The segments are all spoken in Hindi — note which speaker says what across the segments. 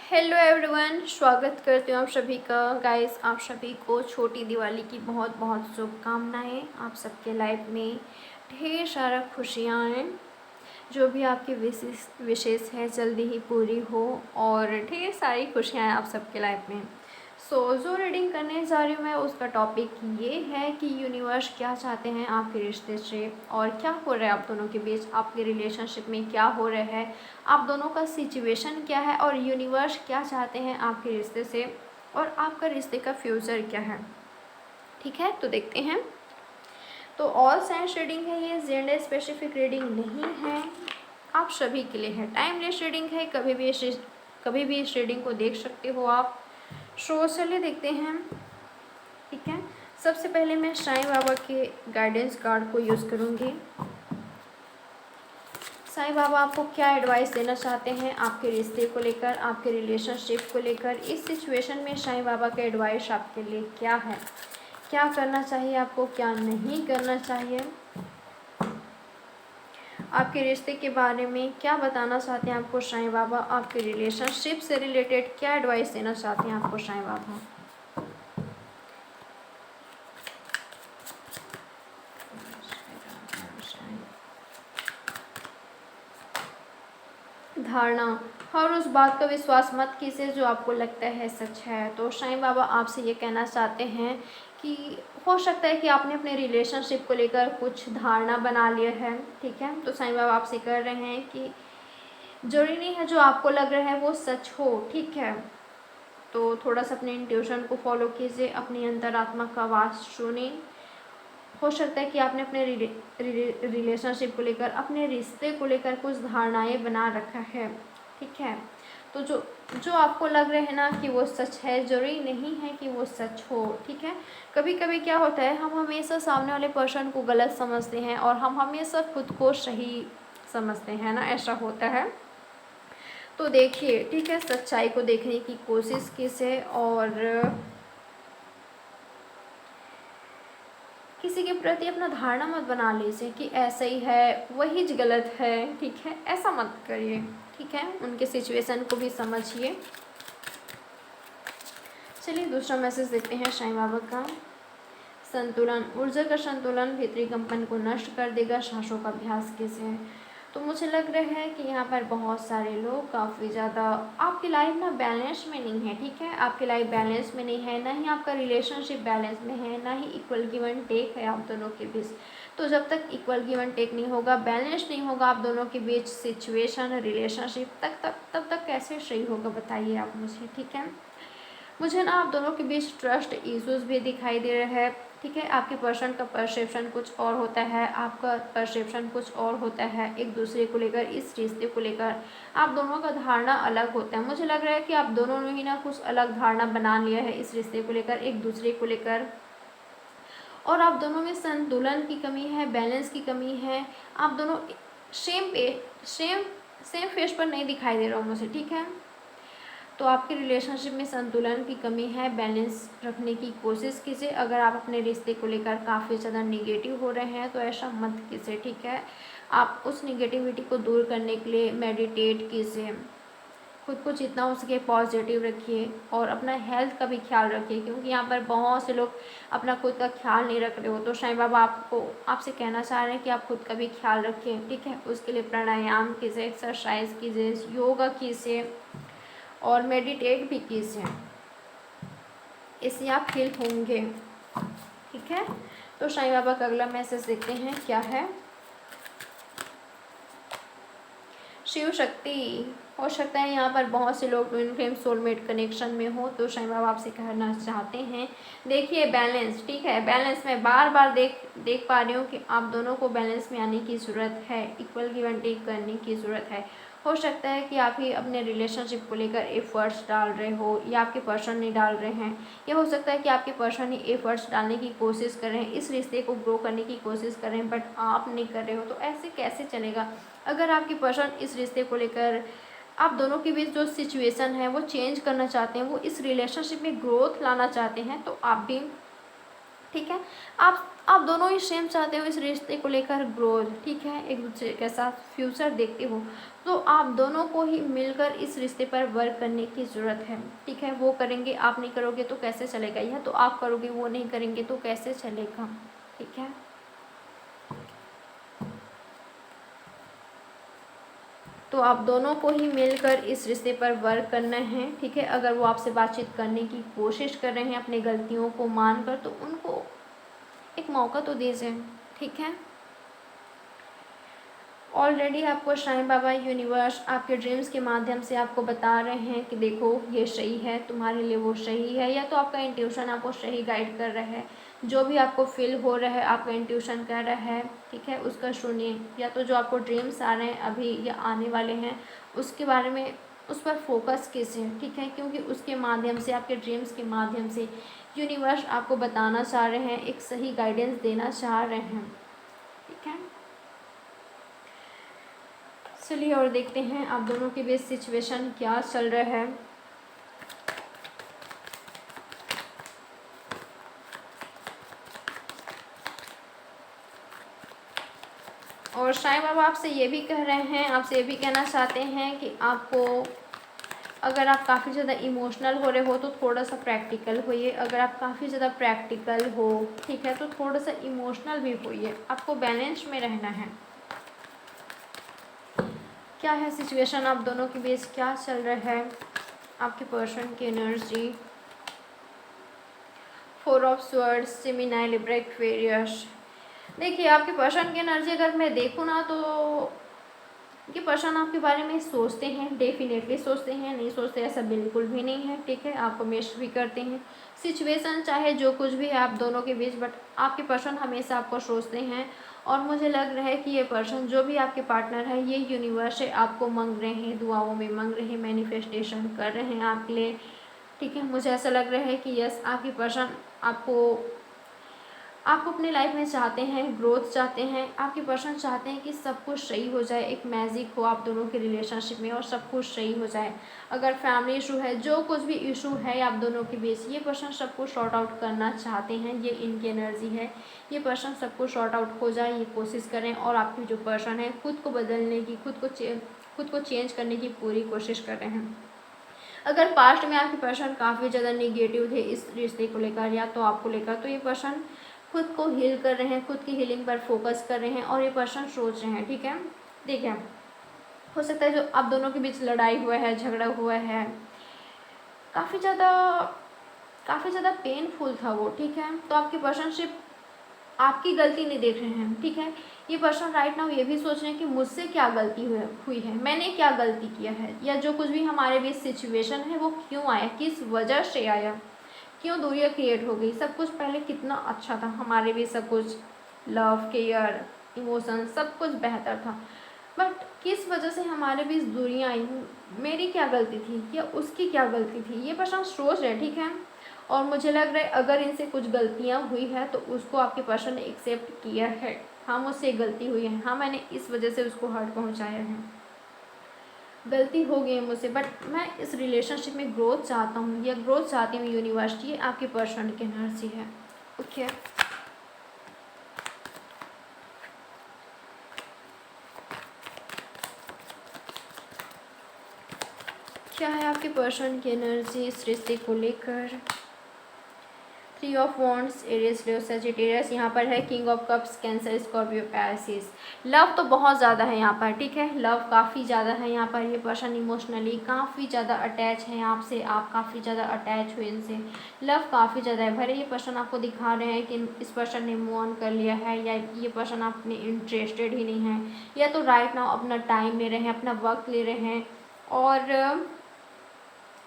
Speaker 1: हेलो एवरीवन, स्वागत करती हूँ आप सभी का। गाइस, आप सभी को छोटी दिवाली की बहुत बहुत शुभकामनाएं। आप सबके लाइफ में ढेर सारा खुशियाँ हैं। जो भी आपकी विशेष है जल्दी ही पूरी हो और ढेर सारी खुशियाँ हैं आप सबके लाइफ में। जो रीडिंग करने जा रही हूँ मैं, उसका टॉपिक ये है कि यूनिवर्स क्या चाहते हैं आपके रिश्ते से और क्या हो रहा है आप दोनों के बीच, आपके रिलेशनशिप में क्या हो रहा है, आप दोनों का सिचुएशन क्या है और यूनिवर्स क्या चाहते हैं आपके रिश्ते से और आपका रिश्ते का फ्यूचर क्या है। ठीक है, तो देखते हैं। तो ऑल साइंस रीडिंग है, ये जेंडर स्पेसिफिक रीडिंग नहीं है, आप सभी के लिए है। टाइमलेस रीडिंग है, कभी भी इस रीडिंग को देख सकते हो आप। चलिए देखते हैं। ठीक है, सबसे पहले मैं साईं बाबा के गाइडेंस कार्ड को यूज़ करूँगी। साईं बाबा आपको क्या एडवाइस देना चाहते हैं आपके रिश्ते को लेकर, आपके रिलेशनशिप को लेकर। इस सिचुएशन में साईं बाबा का एडवाइस आपके लिए क्या है, क्या करना चाहिए आपको, क्या नहीं करना चाहिए, आपके रिश्ते के बारे में क्या बताना चाहते हैं आपको साईं बाबा, आपके रिलेशनशिप से रिलेटेड क्या एडवाइस देना चाहते हैं आपको साईं बाबा। धारणा, और उस बात का विश्वास मत कीजिए जो आपको लगता है सच है। तो साईं बाबा आपसे ये कहना चाहते हैं कि हो सकता है कि आपने अपने रिलेशनशिप को लेकर कुछ धारणा बना लिया है। ठीक है, तो साईं बाबा आपसे कह रहे हैं कि जरूरी नहीं है जो आपको लग रहा है वो सच हो। ठीक है, तो थोड़ा सा अपने इंट्यूशन को फॉलो कीजिए, अपनी अंतरात्मा का आवाज़ सुनिए। हो सकता है कि आपने अपने रिलेशनशिप को लेकर, अपने रिश्ते को लेकर कुछ धारणाएं बना रखा है। ठीक है, तो जो आपको लग रहा है ना कि वो सच है, जरूरी नहीं है कि वो सच हो। ठीक है, कभी कभी क्या होता है, हम हमेशा सामने वाले पर्सन को गलत समझते हैं और हम हमेशा खुद को सही समझते हैं ना, ऐसा होता है। तो देखिए, ठीक है, सच्चाई को देखने की कोशिश कीजिए और किसी के प्रति अपना धारणा मत बना लीजिए कि ऐसा ही है, वही गलत है। ठीक है, ऐसा मत करिए। ठीक है, उनके सिचुएशन को भी समझिए। चलिए दूसरा मैसेज देखते हैं साईं बाबा का। संतुलन, ऊर्जा का संतुलन भीतरी कंपन को नष्ट कर देगा, सांसों का अभ्यास कीजिए। तो मुझे लग रहा है कि यहाँ पर बहुत सारे लोग काफ़ी ज़्यादा, आपकी लाइफ ना बैलेंस में नहीं है। ठीक है, आपकी लाइफ बैलेंस में नहीं है, ना ही आपका रिलेशनशिप बैलेंस में है, ना ही इक्वल गिव एंड टेक है आप दोनों के बीच। तो जब तक इक्वल गिव एंड टेक नहीं होगा, बैलेंस नहीं होगा आप दोनों के बीच सिचुएशन, रिलेशनशिप, तब तक कैसे सही होगा बताइए आप मुझे। ठीक है, मुझे ना आप दोनों के बीच ट्रस्ट इश्यूज भी दिखाई दे रहे हैं। ठीक है, आपके पर्सन का परसेप्शन कुछ और होता है, आपका परसेप्शन कुछ और होता है एक दूसरे को लेकर, इस रिश्ते को लेकर आप दोनों का धारणा अलग होता है। मुझे लग रहा है कि आप दोनों ने ही ना कुछ अलग धारणा बना लिया है इस रिश्ते को लेकर, एक दूसरे को लेकर, और आप दोनों में संतुलन की कमी है, बैलेंस की कमी है। आप दोनों सेम पे सेम सेम फेस पर नहीं दिखाई दे रहा हूँ मुझे। ठीक है, तो आपके रिलेशनशिप में संतुलन की कमी है, बैलेंस रखने की कोशिश कीजिए। अगर आप अपने रिश्ते को लेकर काफ़ी ज़्यादा निगेटिव हो रहे हैं तो ऐसा मत कीजिए। ठीक है, आप उस निगेटिविटी को दूर करने के लिए मेडिटेट कीजिए, खुद को जितना हो सके पॉजिटिव रखिए और अपना हेल्थ का भी ख्याल रखिए, क्योंकि यहाँ पर बहुत से लोग अपना खुद का ख्याल नहीं रख रहे हो। तो साईं बाबा आपसे कहना चाह रहे हैं कि आप खुद का भी ख्याल रखें। ठीक है, उसके लिए प्राणायाम कीजिए, एक्सरसाइज कीजिए, योगा कीजिए और मेडिटेट भी कीजिए, इससे आप हील होंगे। ठीक है, तो साईं बाबा का अगला मैसेज देखते हैं क्या है। शिव शक्ति, हो सकता है यहाँ पर बहुत से लोग ट्विन फ्लेम सोलमेट कनेक्शन में हो, तो साईं बाबा आपसे कहना चाहते हैं, देखिए बैलेंस। ठीक है, बैलेंस में बार बार देख पा रही हूँ कि आप दोनों को बैलेंस में आने की ज़रूरत है, इक्वल गिव एंड टेक करने की ज़रूरत है। हो सकता है कि आप ही अपने रिलेशनशिप को लेकर एफर्ट्स डाल रहे हो या आपके पर्सन नहीं डाल रहे हैं, या हो सकता है कि आपके पर्सन ही एफर्ट्स डालने की कोशिश कर रहे हैं, इस रिश्ते को ग्रो करने की कोशिश कर रहे हैं, बट आप नहीं कर रहे हो। तो ऐसे कैसे चलेगा। अगर आपके पर्सन इस रिश्ते को लेकर, आप दोनों के बीच जो सिचुएशन है वो चेंज करना चाहते हैं, वो इस रिलेशनशिप में ग्रोथ लाना चाहते हैं, तो आप भी ठीक है। आप दोनों ही सेम चाहते हो इस रिश्ते को लेकर ग्रोथ, ठीक है, एक दूसरे के साथ फ्यूचर देखते हो, तो आप दोनों को ही मिलकर इस रिश्ते पर वर्क करने की ज़रूरत है, ठीक है। वो करेंगे, आप नहीं करोगे तो कैसे चलेगा, या तो आप करोगे वो नहीं करेंगे तो कैसे चलेगा, ठीक है। तो आप दोनों को ही मिलकर इस रिश्ते पर वर्क करना है, ठीक है। अगर वो आपसे बातचीत करने की कोशिश कर रहे हैं अपनी गलतियों को मानकर, तो उनको एक मौका तो दीजिए, ठीक है। ऑलरेडी आपको साईं बाबा, यूनिवर्स आपके ड्रीम्स के माध्यम से आपको बता रहे हैं कि देखो ये सही है, तुम्हारे लिए वो सही है, या तो आपका इंट्यूशन आपको सही गाइड कर रहा है, जो भी आपको फील हो रहा है आपका इंट्यूशन कह रहा है, ठीक है, उसका सुनिए। या तो जो आपको ड्रीम्स आ रहे हैं अभी या आने वाले हैं, उसके बारे में, उस पर फोकस कीजिए, ठीक है, क्योंकि उसके माध्यम से, आपके ड्रीम्स के माध्यम से यूनिवर्स आपको बताना चाह रहे हैं, एक सही गाइडेंस देना चाह रहे हैं, ठीक है। चलिए और देखते हैं आप दोनों के बीच सिचुएशन क्या चल रहा है। और साईं बाबा आपसे ये भी कह रहे हैं, आपसे ये भी कहना चाहते हैं कि आपको, अगर आप काफ़ी ज़्यादा इमोशनल हो रहे हो तो थोड़ा सा प्रैक्टिकल होइए, अगर आप काफ़ी ज़्यादा प्रैक्टिकल हो, ठीक है, तो थोड़ा सा इमोशनल भी होइए, आपको बैलेंस में रहना है। क्या है सिचुएशन आप दोनों के बीच, क्या चल रहा है, आपके पर्सन की energy, 4 of swords, Gemini, Libra, Aquarius. देखिए आपके पर्सन की एनर्जी अगर मैं देखूँ ना, तो ये पर्सन आपके बारे में सोचते हैं, डेफिनेटली सोचते हैं, नहीं सोचते ऐसा बिल्कुल भी नहीं है, ठीक है, आपको मिस भी करते हैं। सिचुएशन चाहे जो कुछ भी है आप दोनों के बीच, बट आपके पर्सन हमेशा आपको सोचते हैं। और मुझे लग रहा है कि ये पर्सन, जो भी आपके पार्टनर है, ये यूनिवर्स से आपको मांग रहे हैं, दुआओं में मांग रहे हैं, मैनिफेस्टेशन कर रहे हैं आपके लिए, ठीक है। मुझे ऐसा लग रहा है कि यस, आपके पर्सन आपको अपने लाइफ में चाहते हैं, ग्रोथ चाहते हैं, आपके पर्सन चाहते हैं कि सब कुछ सही हो जाए, एक मैजिक हो आप दोनों के रिलेशनशिप में और सब कुछ सही हो जाए। अगर फैमिली इशू है, जो कुछ भी इशू है आप दोनों के बीच, ये पर्सन सब कुछ सॉर्ट आउट करना चाहते हैं, ये इनकी एनर्जी है। ये पर्सन सब कुछ सॉर्ट आउट हो जाए ये कोशिश करें, और आपकी जो पर्सन है खुद को बदलने की, खुद को चेंज करने की पूरी कोशिश कर रहे हैं। अगर पास्ट में आपके पर्सन काफ़ी ज़्यादा निगेटिव थे इस रिश्ते को लेकर या तो आपको लेकर, तो ये पर्सन खुद को हील कर रहे हैं, खुद की हीलिंग पर फोकस कर रहे हैं, और ये पर्सन सोच रहे हैं, ठीक है। देखिए हो सकता है जो आप दोनों के बीच लड़ाई हुआ है, झगड़ा हुआ है, काफ़ी ज़्यादा पेनफुल था वो, ठीक है। तो आपकी पर्सन सिर्फ आपकी गलती नहीं देख रहे हैं, ठीक है। ये पर्सन राइट नाउ ये भी सोच रहे हैं कि मुझसे क्या गलती हुई है, मैंने क्या गलती किया है, या जो कुछ भी हमारे बीच सिचुएशन है वो क्यों आया, किस वजह से आया, क्यों दूरियां क्रिएट हो गई। सब कुछ पहले कितना अच्छा था हमारे बीच, सब कुछ लव, केयर, इमोशन सब कुछ बेहतर था, बट किस वजह से हमारे बीच दूरियां आई, मेरी क्या गलती थी या उसकी क्या गलती थी, ये पर्सन सोच रहे, ठीक है। और मुझे लग रहा है अगर इनसे कुछ गलतियां हुई है तो उसको आपके पर्सन ने एक्सेप्ट किया है, हाँ मुझसे गलती हुई है, हाँ मैंने इस वजह से उसको हर्ट पहुंचाया है, गलती हो गई है मुझसे, बट मैं इस रिलेशनशिप में ग्रोथ चाहता हूँ या ग्रोथ चाहती हूँ यूनिवर्स, ये आपके पर्सन की एनर्जी है, ओके। क्या है आपके पर्सन की एनर्जी इस रिश्ते को लेकर। 3 of wands, Aries, Leo, Sagittarius, यहाँ पर है king of cups, Cancer, Scorpio, Pisces. Love तो बहुत ज़्यादा है यहाँ पर, ठीक है, लव काफ़ी ज़्यादा है यहाँ पर। ये पर्सन इमोशनली काफ़ी ज़्यादा अटैच है आपसे, आप काफ़ी ज़्यादा अटैच हुए इनसे, लव काफ़ी ज़्यादा है। भले ये पर्सन आपको दिखा रहे हैं कि इस पर्सन ने मूव ऑन कर लिया है, या ये पर्सन आप में इंटरेस्टेड ही नहीं है, या तो राइट नाउ अपना टाइम ले रहे हैं, अपना वक्त ले रहे हैं, और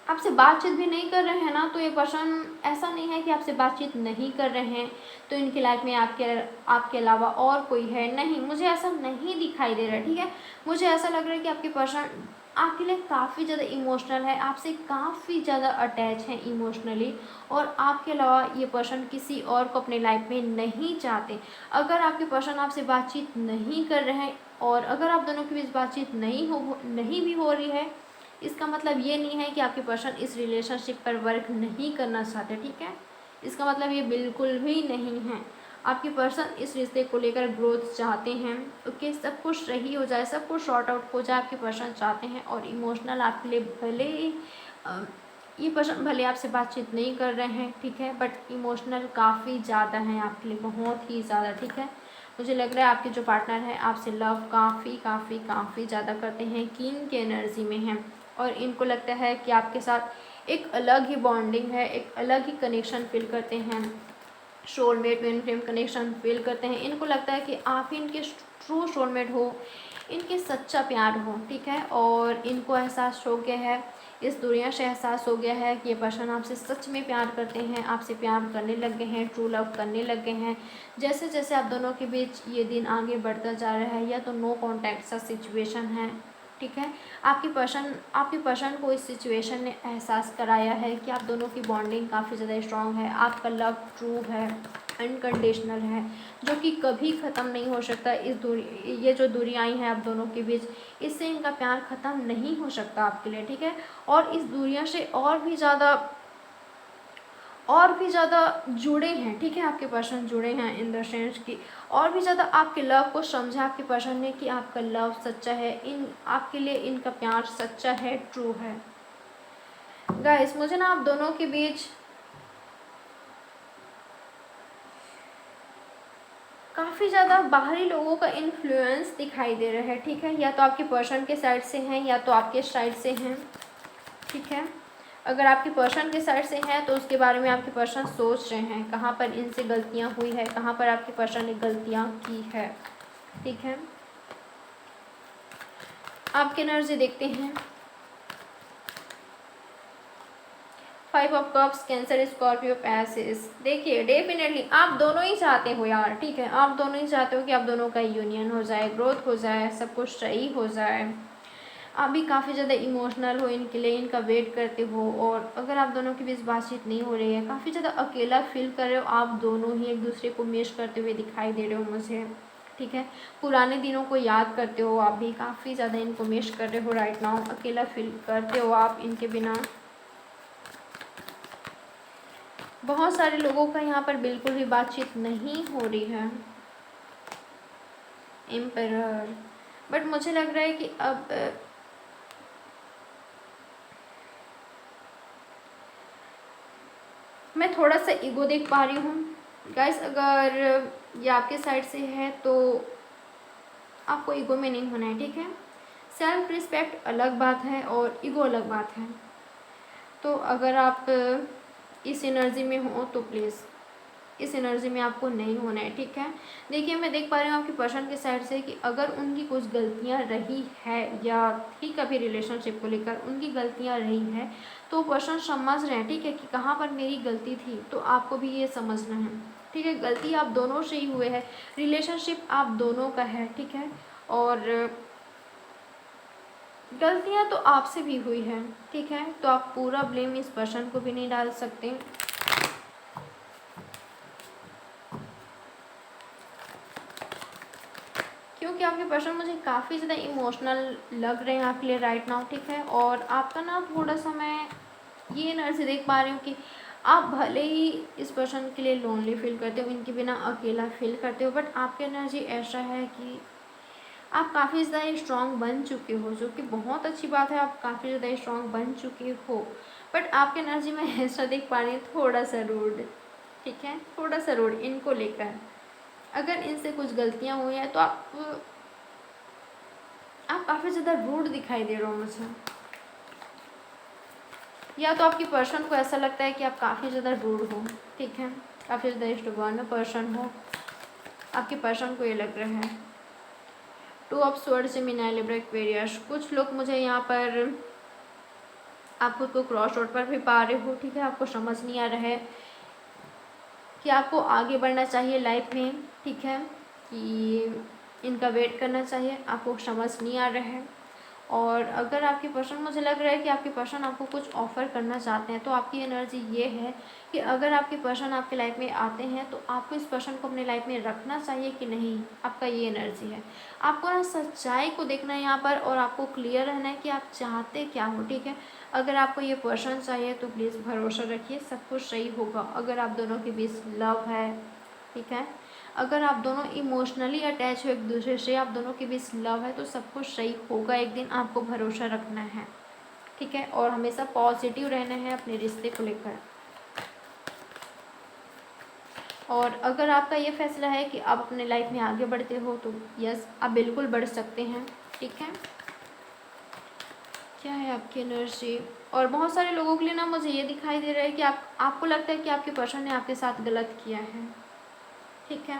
Speaker 1: आपसे बातचीत भी नहीं कर रहे हैं ना, तो ये पर्सन, ऐसा नहीं है कि आपसे बातचीत नहीं कर रहे हैं तो इनकी लाइफ में आपके अलावा और कोई है, नहीं, मुझे ऐसा नहीं दिखाई दे रहा है, ठीक है। मुझे ऐसा लग रहा है कि आपके पर्सन आपके लिए काफ़ी ज़्यादा इमोशनल है, आपसे काफ़ी ज़्यादा अटैच है इमोशनली, और आपके अलावा ये पर्सन किसी और को अपने लाइफ में नहीं चाहते। अगर आपके पर्सन आपसे बातचीत नहीं कर रहे हैं, और अगर आप दोनों के बीच बातचीत नहीं भी हो रही है, इसका मतलब ये नहीं है कि आपके पर्सन इस रिलेशनशिप पर वर्क नहीं करना चाहते, ठीक है। इसका मतलब ये बिल्कुल भी नहीं है। आपके पर्सन इस रिश्ते को लेकर ग्रोथ चाहते हैं। ओके, सब कुछ सही हो जाए, सब कुछ सॉर्ट आउट हो जाए, आपके पर्सन चाहते हैं। और इमोशनल आपके लिए भले ये पर्सन भले आपसे बातचीत नहीं कर रहे हैं, ठीक है, बट इमोशनल काफ़ी ज़्यादा हैं आपके लिए, बहुत ही ज़्यादा, ठीक है। मुझे लग रहा है आपके जो पार्टनर है आपसे लव काफ़ी काफ़ी काफ़ी ज़्यादा करते हैं, किंग के एनर्जी में हैं। और इनको लगता है कि आपके साथ एक अलग ही बॉन्डिंग है, एक अलग ही कनेक्शन फील करते हैं, soulmate twin flame connection feel करते हैं। इनको लगता है कि आप ही इनके ट्रू सोलमेट हो, इनके सच्चा प्यार हो, ठीक है। और इनको एहसास हो गया है, इस दुनिया से एहसास हो गया है कि ये पर्सन आपसे सच में प्यार करते हैं, आपसे प्यार करने लग गए हैं, ट्रू लव करने लग गए हैं। जैसे जैसे आप दोनों के बीच ये दिन आगे बढ़ता जा रहा है, या तो नो कॉन्टैक्ट सा सिचुएशन है, ठीक है। आपके पर्सन को इस सिचुएशन ने एहसास कराया है कि आप दोनों की बॉन्डिंग काफ़ी ज़्यादा स्ट्रॉन्ग है, आपका लव ट्रू है, अनकंडीशनल है, जो कि कभी ख़त्म नहीं हो सकता। ये जो दूरी आई है आप दोनों के बीच, इससे इनका प्यार ख़त्म नहीं हो सकता आपके लिए, ठीक है। और इस दुनिया से और भी ज़्यादा जुड़े हैं, ठीक है। आपके पर्सन जुड़े हैं इन द सेंस कि और भी ज़्यादा आपके लव को समझा आपके पर्सन ने कि आपका लव सच्चा है, आपके लिए इनका प्यार सच्चा है, ट्रू है। गाइस, मुझे ना आप दोनों के बीच काफ़ी ज़्यादा बाहरी लोगों का इन्फ्लुएंस दिखाई दे रहा है, ठीक है। या तो आपके पर्सन के साइड से हैं, या तो आपके साइड से हैं, ठीक है। अगर आपके पर्सन के साइड से हैं तो उसके बारे में आपके पर्सन सोच रहे हैं कहाँ पर इनसे गलतियाँ हुई है, कहाँ पर आपके पर्सन ने गलतियाँ की है, ठीक है। आपके एनर्जी देखते हैं। 5 ऑफ कप्स, कैंसर, स्कॉर्पियो, पैसेस। देखिए, डेफिनेटली आप दोनों ही चाहते हो यार, ठीक है। आप दोनों ही चाहते हो कि आप दोनों का यूनियन हो जाए, ग्रोथ हो जाए, सब कुछ सही हो जाए। आप भी काफ़ी ज़्यादा इमोशनल हो इनके लिए, इनका वेट करते हो। और अगर आप दोनों के बीच बातचीत नहीं हो रही है, काफ़ी ज़्यादा अकेला फील कर रहे हो, आप दोनों ही एक दूसरे को मिस करते हुए दिखाई दे रहे हो मुझे, ठीक है। पुराने दिनों को याद करते हो, आप भी काफ़ी ज़्यादा इनको मिस कर रहे हो राइट नाउ, अकेला फील करते हो आप इनके बिना। बहुत सारे लोगों का यहाँ पर बिल्कुल भी बातचीत नहीं हो रही है, एम्परर। बट मुझे लग रहा है कि अब मैं थोड़ा सा ईगो देख पा रही हूँ गाइस। अगर ये आपके साइड से है तो आपको ईगो में नहीं होना है, ठीक है। सेल्फ रिस्पेक्ट अलग बात है और ईगो अलग बात है। तो अगर आप इस एनर्जी में हो तो प्लीज़ इस एनर्जी में आपको नहीं होना है, ठीक है। देखिए, मैं देख पा रही हूँ आपकी पर्सन के साइड से कि अगर उनकी कुछ गलतियाँ रही है, या ठीक अभी रिलेशनशिप को लेकर उनकी गलतियाँ रही है, तो पर्सन समझ रहे हैं, ठीक है, कि कहाँ पर मेरी गलती थी। तो आपको भी ये समझना है, ठीक है। गलती आप दोनों से ही हुए है, रिलेशनशिप आप दोनों का है, ठीक है। और गलतियाँ तो आपसे भी हुई है, ठीक है। तो आप पूरा ब्लेम इस पर्सन को भी नहीं डाल सकते। क्योंकि आपके पर्सन मुझे काफ़ी ज़्यादा इमोशनल लग रहे हैं आपके लिए राइट नाउ, ठीक है। और आपका ना थोड़ा सा मैं ये एनर्जी देख पा रही हूँ कि आप भले ही इस पर्सन के लिए लोनली फील करते हो, इनके बिना अकेला फील करते हो, बट आपकी एनर्जी ऐसा है कि आप काफ़ी ज़्यादा स्ट्रॉन्ग बन चुके हो, जो कि बहुत अच्छी बात है। आप काफ़ी ज़्यादा स्ट्रॉन्ग बन चुके हो, बट आपकी एनर्जी में ऐसा देख पा रही हूँ थोड़ा सा रूड, ठीक है, थोड़ा सा रूड इनको लेकर। अगर इनसे कुछ गलतियाँ हुई हैं तो आप काफ़ी ज़्यादा रूड दिखाई दे रहे हो मुझे। या तो आपकी पर्सन को ऐसा लगता है कि आप काफ़ी ज़्यादा रूड हो, ठीक है, काफ़ी ज़्यादा स्टबर्न पर्सन हो, आपके पर्सन को ये लग रहा है। 2 of swords, Gemini, Libra, Aquarius. कुछ लोग मुझे यहाँ पर आप खुद को क्रॉस रोड पर भी पा रहे हो, ठीक है। आपको समझ नहीं आ रहा है कि आपको आगे बढ़ना चाहिए लाइफ में, ठीक है, कि इनका वेट करना चाहिए, आपको समझ नहीं आ रहा है। और अगर आपके पर्सन, मुझे लग रहा है कि आपके पर्सन आपको कुछ ऑफ़र करना चाहते हैं, तो आपकी एनर्जी ये है कि अगर आपके पर्सन आपके लाइफ में आते हैं तो आपको इस पर्सन को अपने लाइफ में रखना चाहिए कि नहीं, आपका ये एनर्जी है। आपको ना सच्चाई को देखना है यहाँ पर, और आपको क्लियर रहना है कि आप चाहते क्या हो, ठीक है। अगर आपको ये पर्सन चाहिए तो प्लीज़ भरोसा रखिए, सब कुछ सही होगा। अगर आप दोनों के बीच लव है, ठीक है, अगर आप दोनों इमोशनली अटैच हो एक दूसरे से, आप दोनों के बीच लव है, तो सब कुछ सही होगा एक दिन। आपको भरोसा रखना है, ठीक है, और हमेशा पॉजिटिव रहना है अपने रिश्ते को लेकर। और अगर आपका ये फैसला है कि आप अपने लाइफ में आगे बढ़ते हो तो यस, आप बिल्कुल बढ़ सकते हैं, ठीक है। क्या है आपकी एनर्जी? और बहुत सारे लोगों के लिए ना मुझे ये दिखाई दे रहा है कि आपको लगता है कि आपके पर्सन ने आपके साथ गलत किया है, ठीक है।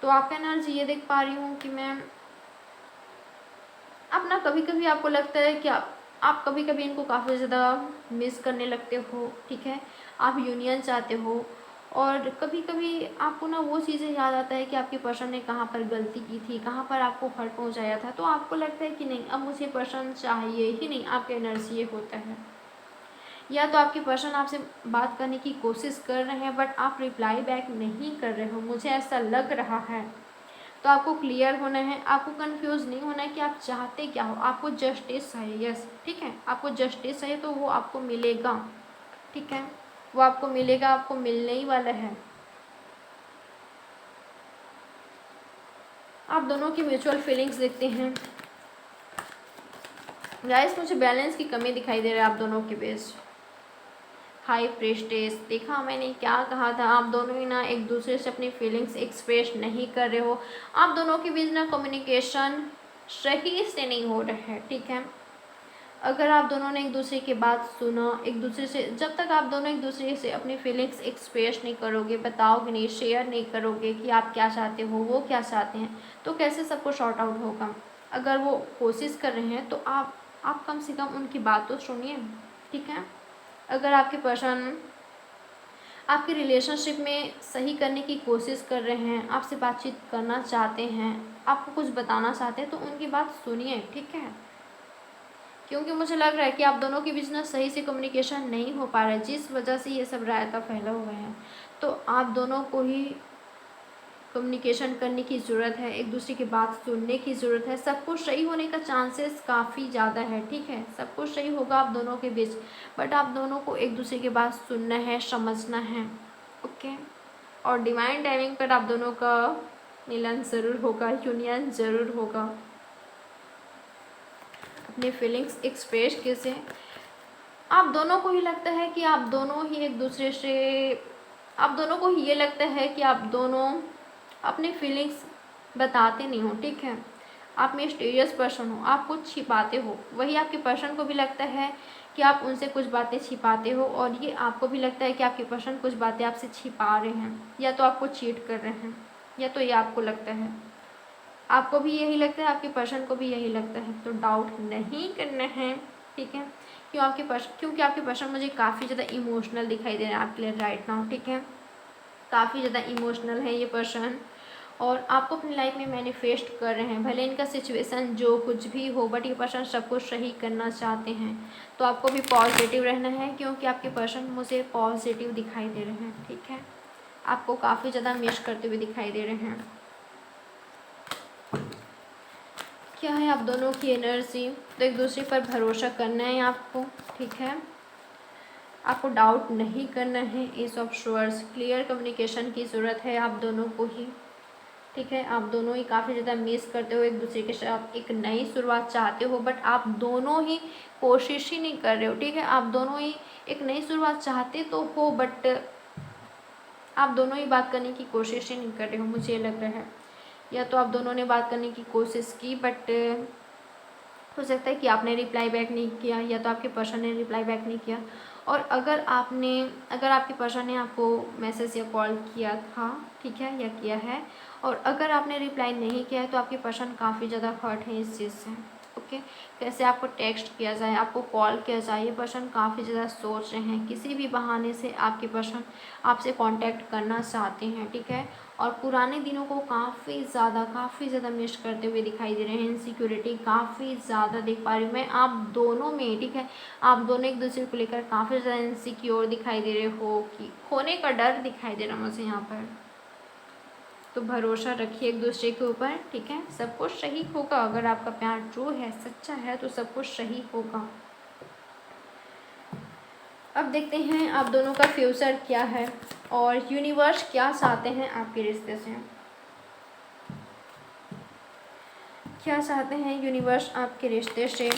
Speaker 1: तो आपका एनर्जी ये देख पा रही हूँ कि मैं अपना, कभी कभी आपको लगता है कि आप कभी कभी इनको काफ़ी ज़्यादा मिस करने लगते हो, ठीक है। आप यूनियन चाहते हो, और कभी कभी आपको ना वो चीज़ें याद आता है कि आपके पर्सन ने कहाँ पर गलती की थी, कहाँ पर आपको हर्ट पहुँचाया था, तो आपको लगता है कि नहीं, अब मुझे पर्सन चाहिए ही नहीं। आपका एनर्जी ये होता है। या तो आपके पर्सन आपसे बात करने की कोशिश कर रहे हैं बट आप रिप्लाई बैक नहीं कर रहे हो, मुझे ऐसा लग रहा है। तो आपको क्लियर होना है, आपको कंफ्यूज नहीं होना है कि आप चाहते क्या हो। आपको जस्टिस चाहिए, यस, ठीक है, आपको जस्टिस चाहिए तो वो आपको मिलेगा, ठीक है, वो आपको मिलेगा, आपको मिलने ही वाला है। आप दोनों की म्यूचुअल फीलिंग्स देखते हैं गाइस। मुझे बैलेंस की कमी दिखाई दे रहा है आप दोनों के बीच। हाई प्रेस्टेज, देखा मैंने क्या कहा था, आप दोनों ही ना एक दूसरे से अपनी फीलिंग्स एक्सप्रेस नहीं कर रहे हो। आप दोनों के बीच ना कम्युनिकेशन सही से नहीं हो रहा है, ठीक है। अगर आप दोनों ने एक दूसरे की बात सुना, एक दूसरे से, जब तक आप दोनों एक दूसरे से अपनी फीलिंग्स एक्सप्रेस नहीं करोगे, बताओगे नहीं, शेयर नहीं करोगे कि आप क्या चाहते हो, वो क्या चाहते हैं, तो कैसे सबको शॉर्ट आउट होगा। अगर वो कोशिश कर रहे हैं तो आप कम से कम उनकी बात तो सुनिए, ठीक है। अगर आपके पर्सन आपके रिलेशनशिप में सही करने की कोशिश कर रहे हैं, आपसे बातचीत करना चाहते हैं, आपको कुछ बताना चाहते हैं, तो उनकी बात सुनिए, ठीक है। क्योंकि मुझे लग रहा है कि आप दोनों के बीच ना सही से कम्युनिकेशन नहीं हो पा रहा है, जिस वजह से ये सब रायता फैला हुआ है। तो आप दोनों को ही कम्युनिकेशन करने की ज़रूरत है, एक दूसरे की बात सुनने की ज़रूरत है। सब कुछ सही होने का चांसेस काफ़ी ज़्यादा है, ठीक है, सब कुछ सही होगा आप दोनों के बीच, बट आप दोनों को एक दूसरे की बात सुनना है, समझना है, ओके। और डिवाइन टाइमिंग पर आप दोनों का मिलन ज़रूर होगा, यूनियन ज़रूर होगा। अपनी फीलिंग्स एक्सप्रेस कैसे, आप दोनों को ही लगता है कि आप दोनों ही एक दूसरे से, आप दोनों को ही ये लगता है कि आप दोनों अपनी फीलिंग्स बताते नहीं हो, ठीक है। आप मिस्टीरियस पर्सन हो, आप कुछ छिपाते हो। वही आपके पर्सन को भी लगता है कि आप उनसे कुछ बातें छिपाते हो, और ये आपको भी लगता है कि आपके पर्सन कुछ बातें आपसे छिपा रहे हैं, या तो आपको चीट कर रहे हैं, या तो ये आपको लगता है। आपको भी यही लगता है, आपके पर्सन को भी यही लगता है, तो डाउट नहीं करना है, ठीक है। क्योंकि आपके पर्सन मुझे काफ़ी ज़्यादा इमोशनल दिखाई दे रहे हैं आपके लिए राइट नाउ, ठीक है। काफ़ी ज़्यादा इमोशनल है ये पर्सन, और आपको अपनी लाइफ में मैनिफेस्ट कर रहे हैं। भले इनका सिचुएशन जो कुछ भी हो, बट ये पर्सन सब कुछ सही करना चाहते हैं। तो आपको भी पॉजिटिव रहना है, क्योंकि आपके पर्सन मुझे पॉजिटिव दिखाई दे रहे हैं, ठीक है। आपको काफ़ी ज़्यादा मिस करते हुए दिखाई दे रहे हैं। क्या है आप दोनों की एनर्जी? तो एक दूसरे पर भरोसा करना है आपको, ठीक है। आपको डाउट नहीं करना है। S of swords, clear communication की ज़रूरत है आप दोनों को ही, ठीक है। आप दोनों ही काफ़ी ज़्यादा मिस करते हो एक दूसरे के साथ, एक नई शुरुआत चाहते हो, बट आप दोनों ही कोशिश ही नहीं कर रहे हो, ठीक है। आप दोनों ही एक नई शुरुआत चाहते तो हो, बट आप दोनों ही बात करने की कोशिश ही नहीं कर रहे हो, मुझे लग रहा है। या तो आप दोनों ने बात करने की कोशिश की, बट हो सकता है कि आपने रिप्लाई बैक नहीं किया, या तो आपके पर्सन ने रिप्लाई बैक नहीं किया। और अगर आपके पर्सन ने आपको मैसेज या कॉल किया था, ठीक है, या किया है, और अगर आपने रिप्लाई नहीं किया है, तो आपके पर्सन काफ़ी ज़्यादा हर्ट है इस चीज़ से, ओके, कैसे आपको टेक्स्ट किया जाए, आपको कॉल किया जाए, ये पर्सन काफ़ी ज़्यादा सोच रहे हैं। किसी भी बहाने से आपके पर्सन आपसे कांटेक्ट करना चाहते हैं, ठीक है। और पुराने दिनों को काफ़ी ज़्यादा मिस करते हुए दिखाई दे रहे हैं। इनसिक्योरिटी काफ़ी ज़्यादा देख पा रही हूँ मैं आप दोनों में, ठीक है। आप दोनों एक दूसरे को लेकर काफ़ी ज़्यादा इनसिक्योर दिखाई दे रहे हो, कि खोने का डर दिखाई दे रहा मुझे यहाँ पर। तो भरोसा रखिए एक दूसरे के ऊपर, ठीक है। सब कुछ सही होगा। अगर आपका प्यार ट्रू है, सच्चा है, तो सब कुछ सही होगा। अब देखते हैं आप दोनों का फ्यूचर क्या है और यूनिवर्स क्या चाहते हैं आपके रिश्ते से। क्या चाहते हैं यूनिवर्स आपके रिश्ते से।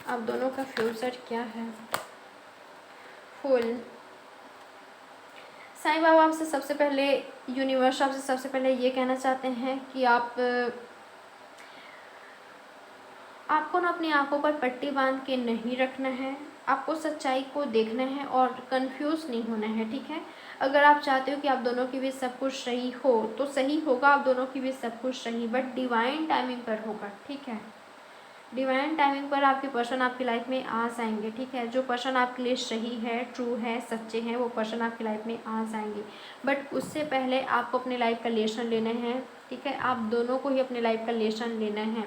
Speaker 1: आप दोनों का फ्यूचर क्या है। फुल। साईं बाबा आपसे सबसे पहले, यूनिवर्स आपसे सबसे पहले ये कहना चाहते हैं कि आपको ना अपनी आंखों पर पट्टी बांध के नहीं रखना है। आपको सच्चाई को देखना है और कंफ्यूज नहीं होना है, ठीक है। अगर आप चाहते हो कि आप दोनों के बीच सब कुछ सही हो तो सही होगा, आप दोनों के बीच सब कुछ सही, बट डिवाइन टाइमिंग पर होगा, ठीक है। डिवाइन टाइमिंग पर आपके पर्सन आपकी लाइफ में आ जाएंगे, ठीक है। जो पर्सन आपके लिए सही है, ट्रू है, सच्चे हैं, वो पर्सन आपकी लाइफ में आ जाएंगे। बट उससे पहले आपको अपने लाइफ का लेसन लेना है, ठीक है। आप दोनों को ही अपने लाइफ का लेसन लेना है।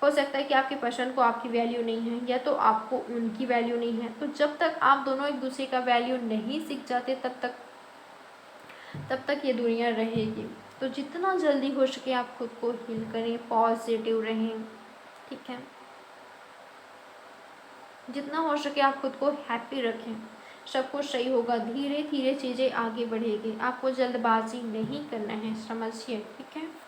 Speaker 1: हो सकता है कि आपके पर्सन को आपकी वैल्यू नहीं है, या तो आपको उनकी वैल्यू नहीं है। तो जब तक आप दोनों एक दूसरे का वैल्यू नहीं सीख जाते तब तक ये दुनिया रहेगी। तो जितना जल्दी हो सके आप खुद को हील करें, पॉजिटिव रहें, ठीक है। जितना हो सके आप खुद को हैप्पी रखें, सब कुछ सही होगा। धीरे धीरे चीज़ें आगे बढ़ेगी, आपको जल्दबाजी नहीं करना है, समझिए, ठीक है।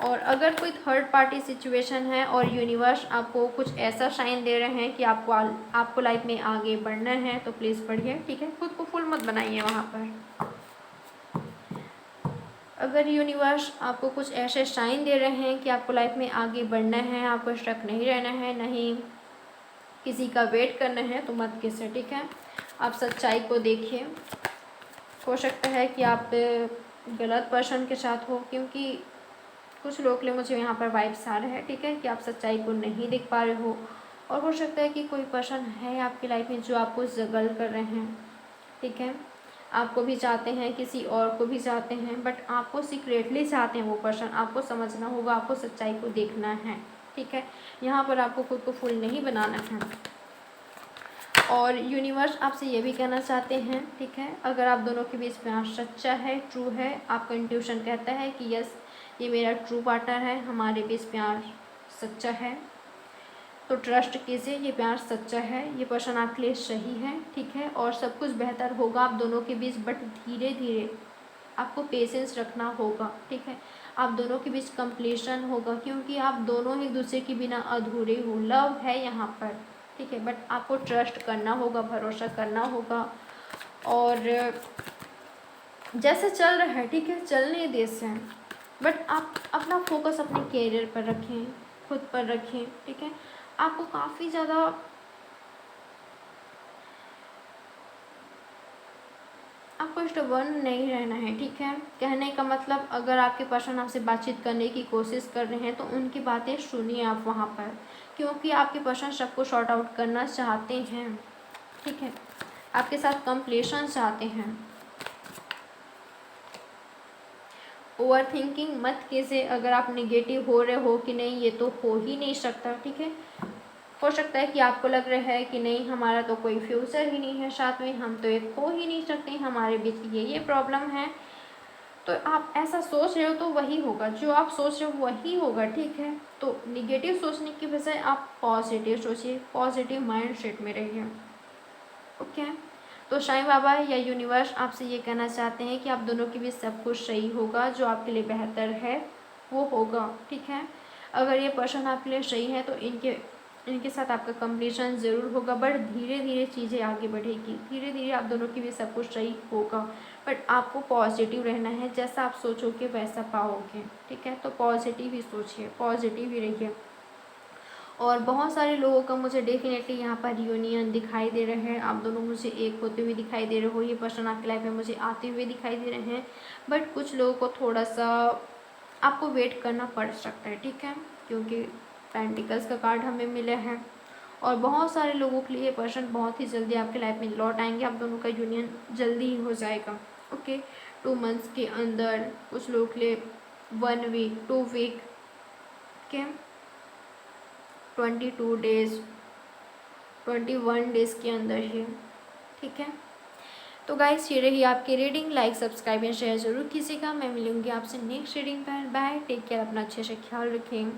Speaker 1: और अगर कोई थर्ड पार्टी सिचुएशन है और यूनिवर्स आपको कुछ ऐसा साइन दे रहे हैं कि आपको लाइफ में आगे बढ़ना है, तो प्लीज़ बढ़िए, ठीक है। खुद को फुल मत बनाइए वहाँ पर। अगर यूनिवर्स आपको कुछ ऐसे साइन दे रहे हैं कि आपको लाइफ में आगे बढ़ना है, आपको स्टक नहीं रहना है, नहीं किसी का वेट करना है, तो मत किसे, ठीक है। आप सच्चाई को देखिए। हो सकता है कि आप गलत पर्सन के साथ हो, क्योंकि कुछ लोग के लिए मुझे यहाँ पर वाइब्स आ रहे हैं, ठीक है, कि आप सच्चाई को नहीं देख पा रहे हो। और हो सकता है कि कोई पर्सन है आपकी लाइफ में जो आपको जगल कर रहे हैं, ठीक है। आपको भी चाहते हैं, किसी और को भी चाहते हैं, बट आपको सीक्रेटली चाहते हैं वो पर्सन। आपको समझना होगा, आपको सच्चाई को देखना है, ठीक है। यहाँ पर आपको खुद को फुल नहीं बनाना है। और यूनिवर्स आपसे ये भी कहना चाहते हैं, ठीक है, अगर आप दोनों के बीच प्यार सच्चा है, ट्रू है, आपका इंट्यूशन कहता है कि यस ये मेरा ट्रू पार्टनर है, हमारे बीच प्यार सच्चा है, तो ट्रस्ट कीजिए, ये प्यार सच्चा है, ये पर्सन आपके लिए सही है, ठीक है। और सब कुछ बेहतर होगा आप दोनों के बीच, बट धीरे धीरे आपको पेशेंस रखना होगा, ठीक है। आप दोनों के बीच कंप्लीशन होगा, क्योंकि आप दोनों एक दूसरे के बिना अधूरे हो। लव है यहाँ पर, ठीक है, बट आपको ट्रस्ट करना होगा, भरोसा करना होगा। और जैसे चल रहा है, ठीक है, चलने दे से, बट आप अपना फोकस अपने कैरियर पर रखें, खुद पर रखें, ठीक है। आपको काफ़ी ज़्यादा आपको स्टबर्न नहीं रहना है, ठीक है। कहने का मतलब, अगर आपके पर्सन आपसे बातचीत करने की कोशिश कर रहे हैं तो उनकी बातें सुनिए आप वहाँ पर, क्योंकि आपके पर्सन सबको सॉर्ट आउट करना चाहते हैं, ठीक है। आपके साथ कंप्लीशन चाहते हैं। ओवर थिंकिंग मत कीजिए। अगर आप निगेटिव हो रहे हो कि नहीं ये तो हो ही नहीं सकता, ठीक है। हो सकता है कि आपको लग रहा है कि नहीं हमारा तो कोई फ्यूचर ही नहीं है साथ में, हम तो एक हो ही नहीं सकते, हमारे बीच ये प्रॉब्लम है। तो आप ऐसा सोच रहे हो तो वही होगा, जो आप सोच रहे हो वही होगा, ठीक है। तो निगेटिव सोचने की बजाय आप पॉजिटिव सोचिए, पॉजिटिव माइंड सेट में रहिए, ओके। तो साईं बाबा या यूनिवर्स आपसे ये कहना चाहते हैं कि आप दोनों के बीच सब कुछ सही होगा, जो आपके लिए बेहतर है वो होगा, ठीक है। अगर ये पर्सन आपके लिए सही है तो इनके साथ आपका कंप्लीशन ज़रूर होगा, बट धीरे धीरे चीज़ें आगे बढ़ेगी, धीरे धीरे आप दोनों के बीच सब कुछ सही होगा। बट आपको पॉजिटिव रहना है, जैसा आप सोचोगे वैसा पाओगे, ठीक है। तो पॉजिटिव ही सोचिए, पॉजिटिव ही रहिए। और बहुत सारे लोगों का मुझे डेफिनेटली यहाँ पर रियूनियन दिखाई दे रहे हैं। आप दोनों मुझे एक होते हुए दिखाई दे रहे हो, ये पर्सन आपकी लाइफ में मुझे आते हुए दिखाई दे रहे हैं। बट कुछ लोगों को थोड़ा सा आपको वेट करना पड़ सकता है, ठीक है, क्योंकि पेंटिकल्स का कार्ड हमें मिला है। और बहुत सारे लोगों के लिए ये पर्सन बहुत ही जल्दी आपकी लाइफ में लौट आएंगे, आप दोनों का यूनियन जल्दी ही हो जाएगा। ओके, 2 मंथ्स के अंदर, कुछ लोगों के लिए 1 वीक, 2 वीक के, 22 डेज, 21 डेज़ के अंदर ही, ठीक है। तो गाइस ये रही आपकी reading. Like, subscribe and share जरूर कीजिएगा। मैं मिलूंगी आपसे नेक्स्ट रीडिंग पर। बाय, टेक केयर, अपना अच्छे से ख्याल रखें।